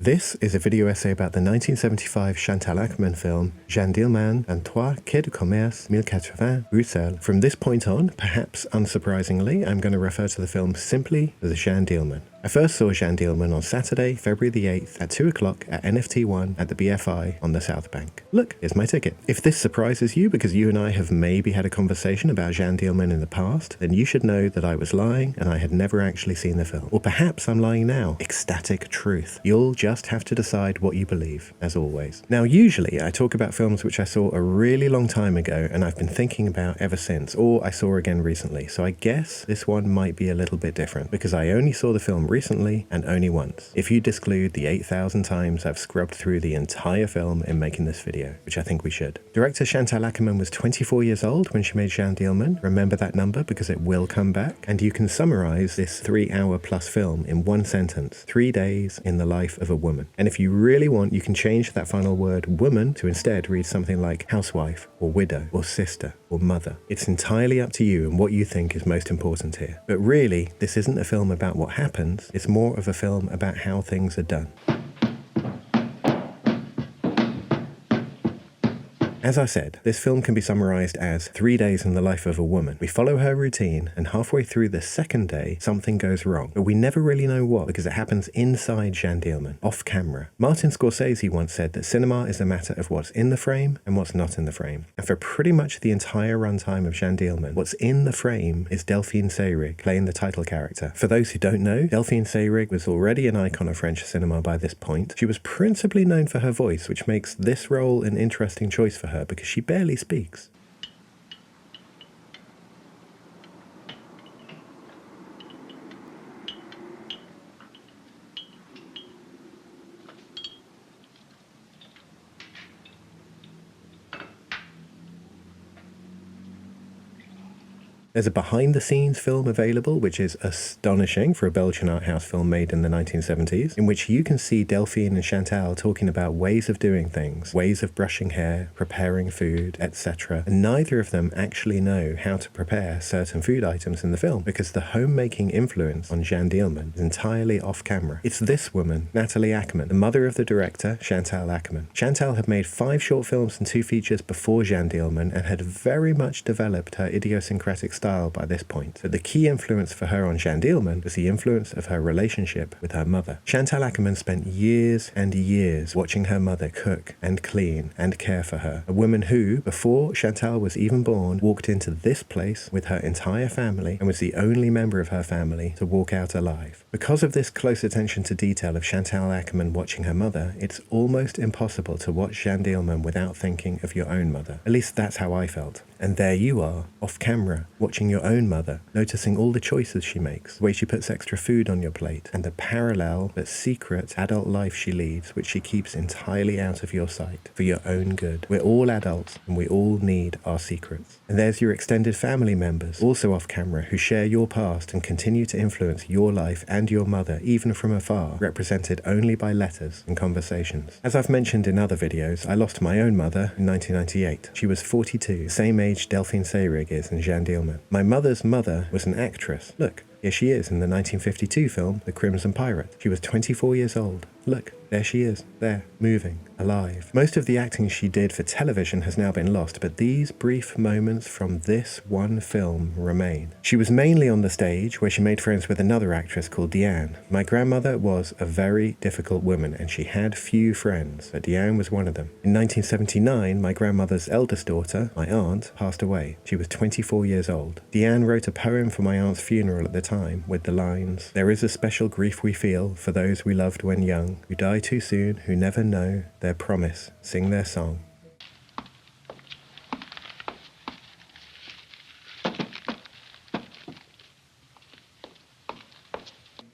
This is a video essay about the 1975 Chantal Akerman film Jeanne Dielman and Trois Quai de Commerce 1080 Bruxelles. From this point on, perhaps unsurprisingly, I'm going to refer to the film simply as Jeanne Dielman. I first saw Jeanne Dielman on Saturday, February the 8th at 2 o'clock at NFT1 at the BFI on the South Bank. Look, here's my ticket. If this surprises you because you and I have maybe had a conversation about Jeanne Dielman in the past, then you should know that I was lying and I had never actually seen the film. Or perhaps I'm lying now. Ecstatic truth. You'll just have to decide what you believe, as always. Now, usually I talk about films which I saw a really long time ago and I've been thinking about ever since, or I saw again recently. So I guess this one might be a little bit different because I only saw the film recently and only once, if you exclude the 8,000 times I've scrubbed through the entire film in making this video, which I think we should. Director Chantal Akerman was 24 years old when she made Jeanne Dielman. Remember that number because it will come back. And you can summarize this 3-hour plus film in one sentence: 3 days in the life of a woman. And if you really want, you can change that final word woman to instead read something like housewife or widow or sister or mother. It's entirely up to you and what you think is most important here. But really, this isn't a film about what happens, it's more of a film about how things are done. As I said, this film can be summarized as 3 days in the life of a woman. We follow her routine, and halfway through the second day, something goes wrong. But we never really know what, because it happens inside Jeanne Dielman, off camera. Martin Scorsese once said that cinema is a matter of what's in the frame and what's not in the frame. And for pretty much the entire runtime of Jeanne Dielman, what's in the frame is Delphine Seyrig playing the title character. For those who don't know, Delphine Seyrig was already an icon of French cinema by this point. She was principally known for her voice, which makes this role an interesting choice for her because she barely speaks. There's a behind-the-scenes film available, which is astonishing for a Belgian art house film made in the 1970s, in which you can see Delphine and Chantal talking about ways of doing things, ways of brushing hair, preparing food, etc. And neither of them actually know how to prepare certain food items in the film, because the homemaking influence on Jeanne Dielman is entirely off-camera. It's this woman, Nathalie Akerman, the mother of the director, Chantal Akerman. Chantal had made 5 short films and 2 features before Jeanne Dielman and had very much developed her idiosyncratic style by this point. But the key influence for her on Jeanne Dielman was the influence of her relationship with her mother. Chantal Akerman spent years and years watching her mother cook and clean and care for her. A woman who, before Chantal was even born, walked into this place with her entire family and was the only member of her family to walk out alive. Because of this close attention to detail of Chantal Akerman watching her mother, it's almost impossible to watch Jeanne Dielman without thinking of your own mother. At least that's how I felt. And there you are, off camera, watching your own mother, noticing all the choices she makes, the way she puts extra food on your plate, and the parallel but secret adult life she leads, which she keeps entirely out of your sight, for your own good. We're all adults, and we all need our secrets. And there's your extended family members, also off camera, who share your past and continue to influence your life and your mother, even from afar, represented only by letters and conversations. As I've mentioned in other videos, I lost my own mother in 1998. She was 42, the same age Delphine Seyrig is in Jeanne Dielman. My mother's mother was an actress. Look, here she is in the 1952 film The Crimson Pirate. She was 24 years old. Look, there she is, there, moving, alive. Most of the acting she did for television has now been lost, but these brief moments from this one film remain. She was mainly on the stage, where she made friends with another actress called Diane. My grandmother was a very difficult woman, and she had few friends, but Diane was one of them. In 1979, my grandmother's eldest daughter, my aunt, passed away. She was 24 years old. Diane wrote a poem for my aunt's funeral at the time, with the lines, "There is a special grief we feel for those we loved when young, who die too soon, who never know their promise, sing their song."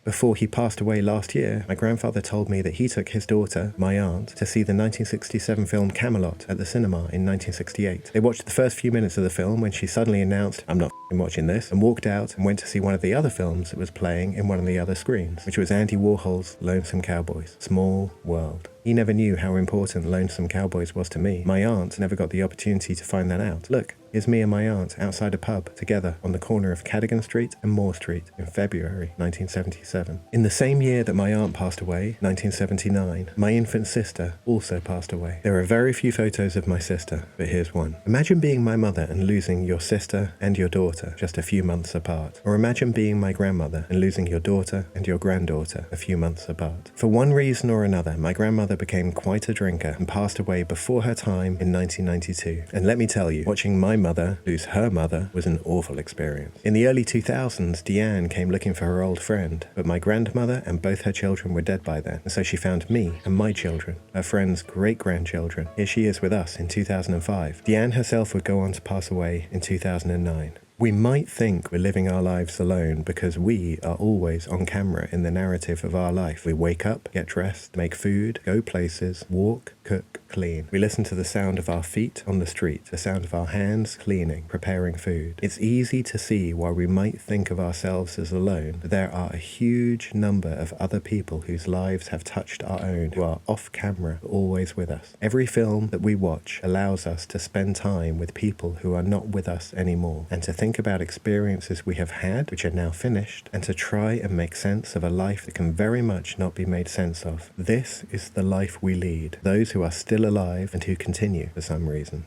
Before he passed away last year, my grandfather told me that he took his daughter, my aunt, to see the 1967 film Camelot at the cinema in 1968. They watched the first few minutes of the film when she suddenly announced, "I'm not watching this," and walked out and went to see one of the other films that was playing in one of the other screens, which was Andy Warhol's Lonesome Cowboys. Small world. He never knew how important Lonesome Cowboys was to me. My aunt never got the opportunity to find that out. Look, here's me and my aunt outside a pub together on the corner of Cadogan Street and Moore Street in February 1977. In the same year that my aunt passed away, 1979, my infant sister also passed away. There are very few photos of my sister, but here's one. Imagine being my mother and losing your sister and your daughter just a few months apart. Or imagine being my grandmother and losing your daughter and your granddaughter a few months apart. For one reason or another, my grandmother became quite a drinker and passed away before her time in 1992. And let me tell you, watching my mother lose her mother was an awful experience. In the early 2000s, Deanne came looking for her old friend, but my grandmother and both her children were dead by then, and so she found me and my children, her friend's great-grandchildren. Here she is with us in 2005. Deanne herself would go on to pass away in 2009. We might think we're living our lives alone because we are always on camera in the narrative of our life. We wake up, get dressed, make food, go places, walk, cook, clean. We listen to the sound of our feet on the street, the sound of our hands cleaning, preparing food. It's easy to see why we might think of ourselves as alone, but there are a huge number of other people whose lives have touched our own, who are off camera, but always with us. Every film that we watch allows us to spend time with people who are not with us anymore, and to think about experiences we have had, which are now finished, and to try and make sense of a life that can very much not be made sense of. This is the life we lead, those who are still alive and who continue for some reason.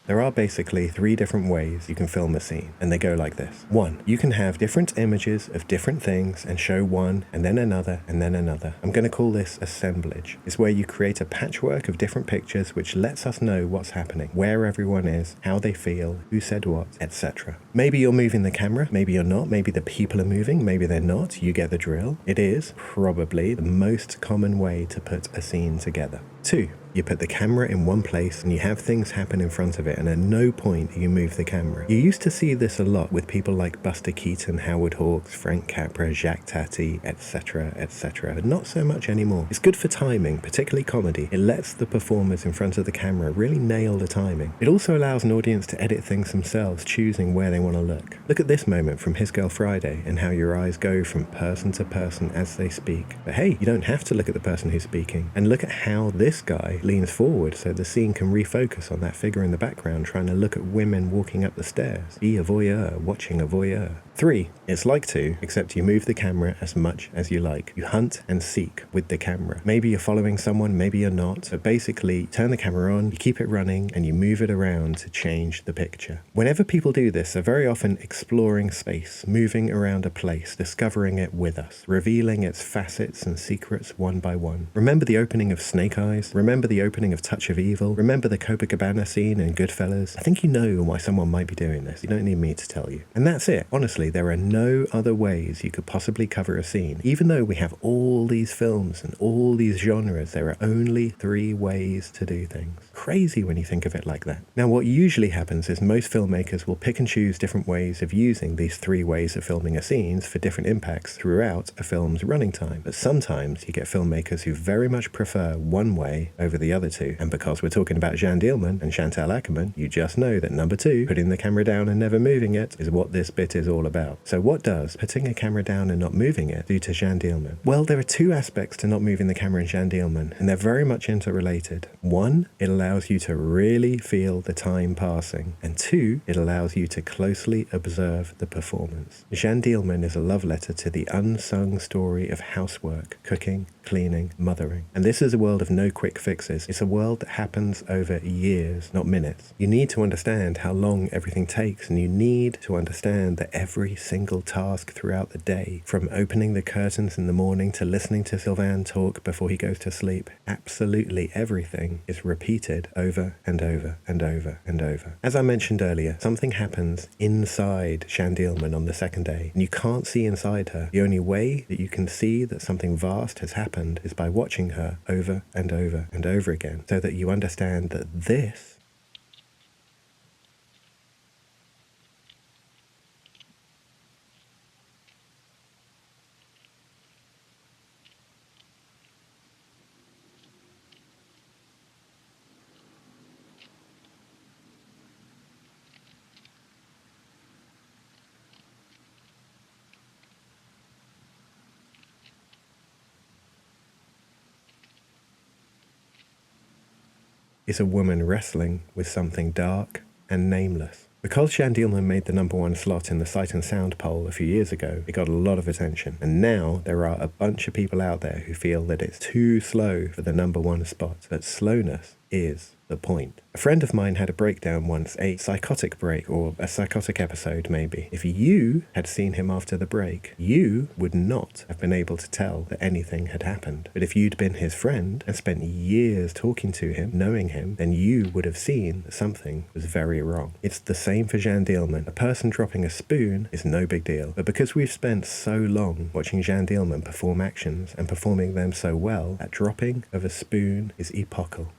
There are basically 3 different ways you can film a scene, and they go like this. 1. You can have different images of different things and show one, and then another, and then another. I'm going to call this assemblage. It's where you create a patchwork of different pictures which lets us know what's happening, where everyone is, how they feel, who said what, etc. Maybe you're moving the camera, maybe you're not, maybe the people are moving, maybe they're not, you get the drill. It is probably the most common way to put a scene together. 2. You put the camera in one place and you have things happen in front of it, and at no point do you move the camera. You used to see this a lot with people like Buster Keaton, Howard Hawks, Frank Capra, Jacques Tati, etc., etc., but not so much anymore. It's good for timing, particularly comedy. It lets the performers in front of the camera really nail the timing. It also allows an audience to edit things themselves, choosing where they want to look. Look at this moment from His Girl Friday and how your eyes go from person to person as they speak. But hey, you don't have to look at the person who's speaking. And look at how this guy leans forward so the scene can refocus on that figure in the background trying to look at women walking up the stairs. Be a voyeur, watching a voyeur. 3. It's like 2, except you move the camera as much as you like. You hunt and seek with the camera. Maybe you're following someone, maybe you're not, but basically turn the camera on, you keep it running, and you move it around to change the picture. Whenever people do this, they're very often exploring space, moving around a place, discovering it with us, revealing its facets and secrets one by one. Remember the opening of Snake Eyes? Remember the opening of Touch of Evil? Remember the Copacabana scene in Goodfellas? I think you know why someone might be doing this. You don't need me to tell you. And that's it. Honestly, there are no other ways you could possibly cover a scene. Even though we have all these films and all these genres, there are only 3 ways to do things. Crazy when you think of it like that. Now, what usually happens is most filmmakers will pick and choose different ways of using these 3 ways of filming a scene for different impacts throughout a film's running time. But sometimes you get filmmakers who very much prefer one way over the other 2. And because we're talking about Jeanne Dielman and Chantal Akerman, you just know that number 2, putting the camera down and never moving it, is what this bit is all about. So what does putting a camera down and not moving it do to Jeanne Dielman? Well, there are 2 aspects to not moving the camera in Jeanne Dielman, and they're very much interrelated. 1, it allows you to really feel the time passing, and 2, it allows you to closely observe the performance. Jeanne Dielman is a love letter to the unsung story of housework, cooking, cleaning, mothering. And this is a world of no quick fixes. It's a world that happens over years, not minutes. You need to understand how long everything takes, and you need to understand that every single task throughout the day, from opening the curtains in the morning to listening to Sylvain talk before he goes to sleep, absolutely everything is repeated over and over and over and over. As I mentioned earlier, something happens inside Jeanne Dielman on the second day, and you can't see inside her. The only way that you can see that something vast has happened is by watching her over and over and over again, so that you understand that this is a woman wrestling with something dark and nameless. Because Jeanne Dielman made the #1 slot in the Sight and Sound poll a few years ago, it got a lot of attention. And now there are a bunch of people out there who feel that it's too slow for the #1 spot. But slowness is the point. A friend of mine had a breakdown once, a psychotic break, or a psychotic episode maybe. If you had seen him after the break, you would not have been able to tell that anything had happened. But if you'd been his friend and spent years talking to him, knowing him, then you would have seen that something was very wrong. It's the same for Jeanne Dielman. A person dropping a spoon is no big deal. But because we've spent so long watching Jeanne Dielman perform actions and performing them so well, that dropping of a spoon is epochal.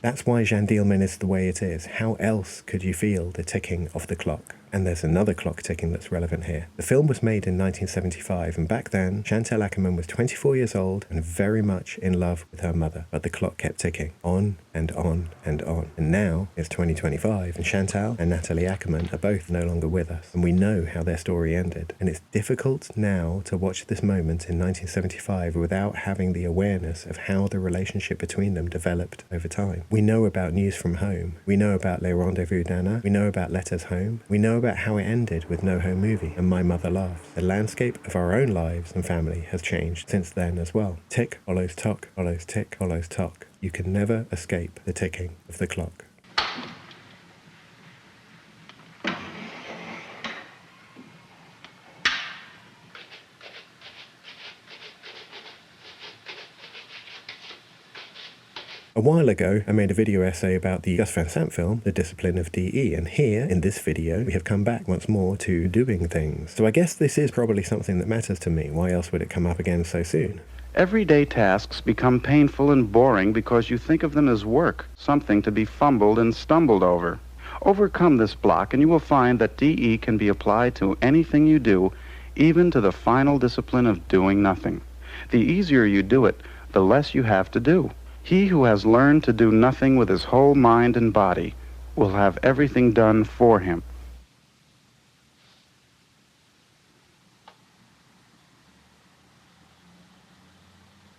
That's why Jeanne Dielman is the way it is. How else could you feel the ticking of the clock? And there's another clock ticking that's relevant here. The film was made in 1975, and back then, Chantal Akerman was 24 years old and very much in love with her mother. But the clock kept ticking, on and on and on. And now it's 2025, and Chantal and Natalie Akerman are both no longer with us. And we know how their story ended. And it's difficult now to watch this moment in 1975 without having the awareness of how the relationship between them developed over time. We know about News from Home. We know about Les Rendez-vous d'Anna. We know about Letters Home. We know about how it ended with No Home Movie and My Mother Laughs. The landscape of our own lives and family has changed since then as well. Tick follows tock, follows tick, follows tock. You can never escape the ticking of the clock. A while ago, I made a video essay about the Gus Van Sant film, The Discipline of DE, and here, in this video, we have come back once more to doing things. So I guess this is probably something that matters to me. Why else would it come up again so soon? Everyday tasks become painful and boring because you think of them as work, something to be fumbled and stumbled over. Overcome this block and you will find that DE can be applied to anything you do, even to the final discipline of doing nothing. The easier you do it, the less you have to do. He who has learned to do nothing with his whole mind and body will have everything done for him.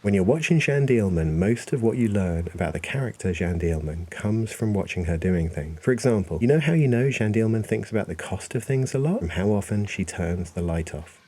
When you're watching Jeanne Dielman, most of what you learn about the character Jeanne Dielman comes from watching her doing things. For example, you know how you know Jeanne Dielman thinks about the cost of things a lot? From how often she turns the light off.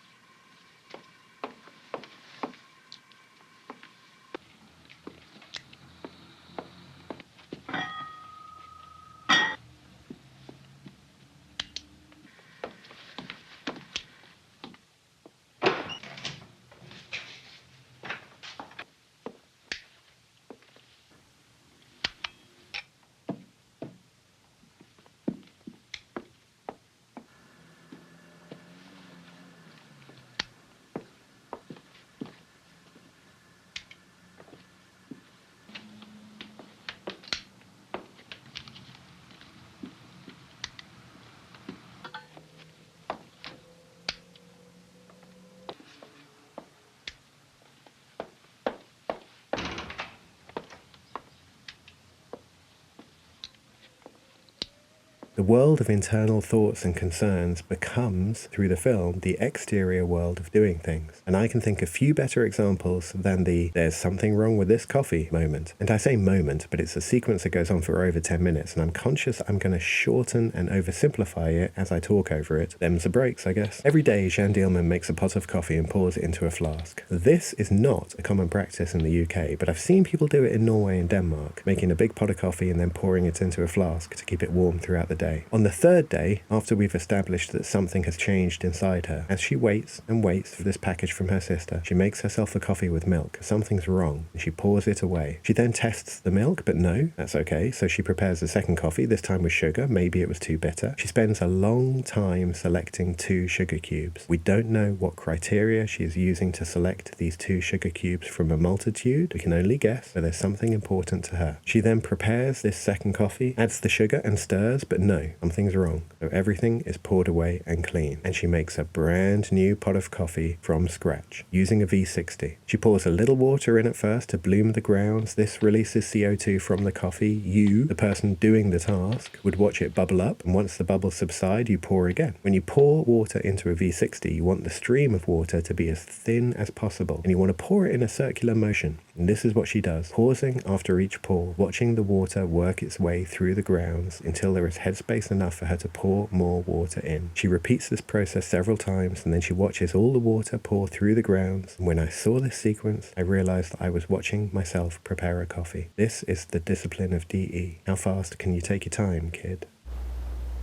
The world of internal thoughts and concerns becomes, through the film, the exterior world of doing things. And I can think of few better examples than the "there's something wrong with this coffee" moment. And I say moment, but it's a sequence that goes on for over 10 minutes, and I'm conscious I'm going to shorten and oversimplify it as I talk over it. Them's the breaks, I guess. Every day, Jeanne Dielman makes a pot of coffee and pours it into a flask. This is not a common practice in the UK, but I've seen people do it in Norway and Denmark, making a big pot of coffee and then pouring it into a flask to keep it warm throughout the day. On the third day, after we've established that something has changed inside her, as she waits and waits for this package from her sister, she makes herself a coffee with milk. Something's wrong, and she pours it away. She then tests the milk, but no, that's okay, so she prepares a second coffee, this time with sugar. Maybe it was too bitter. She spends a long time selecting 2 sugar cubes. We don't know what criteria she is using to select these 2 sugar cubes from a multitude. We can only guess, but there's something important to her. She then prepares this second coffee, adds the sugar and stirs, but no, no, something's wrong. So everything is poured away and clean, and she makes a brand new pot of coffee from scratch, using a V60. She pours a little water in at first to bloom the grounds. This releases CO2 from the coffee. You, the person doing the task, would watch it bubble up, and once the bubbles subside, you pour again. When you pour water into a V60, you want the stream of water to be as thin as possible, and you want to pour it in a circular motion. And this is what she does, pausing after each pour, watching the water work its way through the grounds until there is headspace enough for her to pour more water in. She repeats this process several times, and then she watches all the water pour through the grounds. And when I saw this sequence, I realized that I was watching myself prepare a coffee. This is the discipline of DE. How fast can you take your time, kid?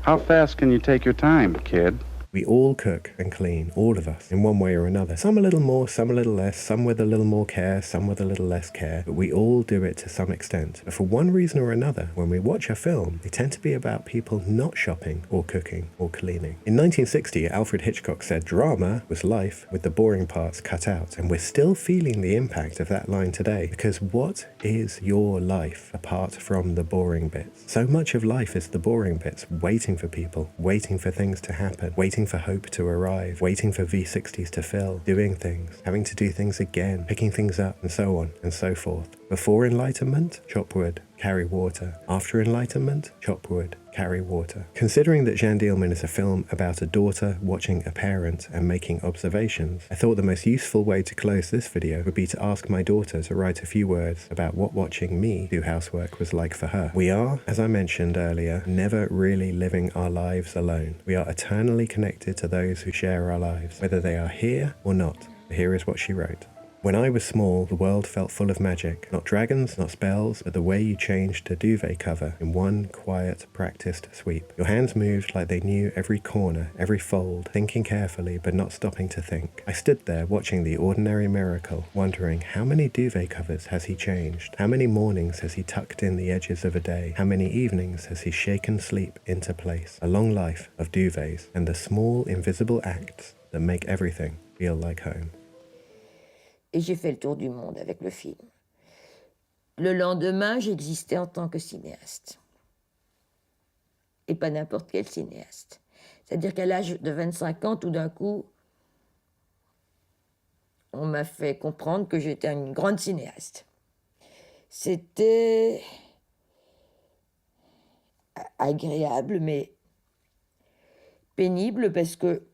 How fast can you take your time, kid? We all cook and clean, all of us, in one way or another. Some a little more, some a little less, some with a little more care, some with a little less care, but we all do it to some extent. But for one reason or another, when we watch a film, they tend to be about people not shopping or cooking or cleaning. In 1960, Alfred Hitchcock said drama was life with the boring parts cut out, and we're still feeling the impact of that line today, because what is your life apart from the boring bits? So much of life is the boring bits, waiting for people, waiting for things to happen, waiting for hope to arrive, waiting for V60s to fill, doing things, having to do things again, picking things up, and so on and so forth. Before enlightenment, chop wood, carry water. After enlightenment, chop wood, carry water. Considering that Jeanne Dielman is a film about a daughter watching a parent and making observations, I thought the most useful way to close this video would be to ask my daughter to write a few words about what watching me do housework was like for her. We are, as I mentioned earlier, never really living our lives alone. We are eternally connected to those who share our lives, whether they are here or not. Here is what she wrote. When I was small, the world felt full of magic. Not dragons, not spells, but the way you changed a duvet cover in one quiet, practiced sweep. Your hands moved like they knew every corner, every fold, thinking carefully but not stopping to think. I stood there watching the ordinary miracle, wondering how many duvet covers has he changed? How many mornings has he tucked in the edges of a day? How many evenings has he shaken sleep into place? A long life of duvets and the small invisible acts that make everything feel like home. Et j'ai fait le tour du monde avec le film. Le lendemain, j'existais en tant que cinéaste. Et pas n'importe quel cinéaste. C'est-à-dire qu'à l'âge de 25 ans, tout d'un coup, on m'a fait comprendre que j'étais une grande cinéaste. C'était agréable, mais pénible parce que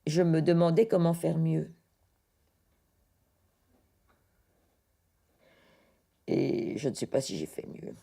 je me demandais comment faire mieux. Et je ne sais pas si j'ai fait mieux.